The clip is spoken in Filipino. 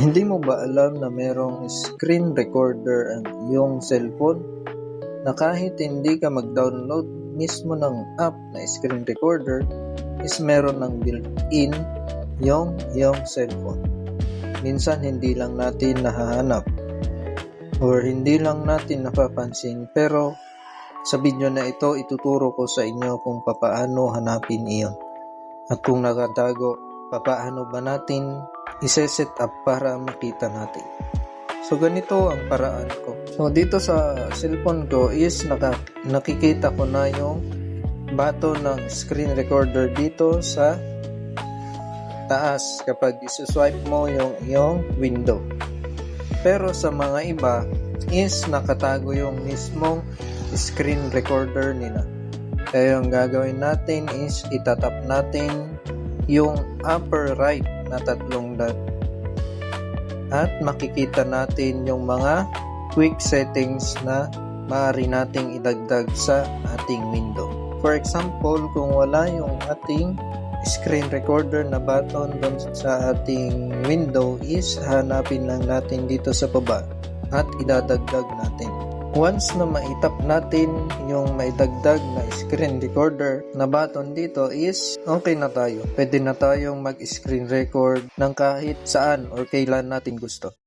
Hindi mo ba alam na merong screen recorder ang iyong cellphone? Na kahit hindi ka mag-download mismo ng app na screen recorder, is meron ng built-in yung iyong cellphone. Minsan hindi lang natin nahahanap or hindi lang natin napapansin, pero sa video na ito ituturo ko sa inyo kung papaano hanapin iyon. At kung nakatago, papaano ba natin i-set up para makita natin. So ganito ang paraan ko. So dito sa cellphone ko is nakikita ko na yung button ng screen recorder dito sa taas kapag isuswipe mo yung iyong window. Pero sa mga iba is nakatago yung mismong screen recorder nila. Kaya yung gagawin natin is itatap natin yung upper right na tatlong dot at makikita natin yung mga quick settings na maaari nating idagdag sa ating window. For example, kung wala yung ating screen recorder na button doon sa ating window is hanapin lang natin dito sa baba at idadagdag natin. Once na maitap natin yung maidagdag na screen recorder na button dito is okay na tayo. Pwede na tayong mag-screen record ng kahit saan or kailan natin gusto.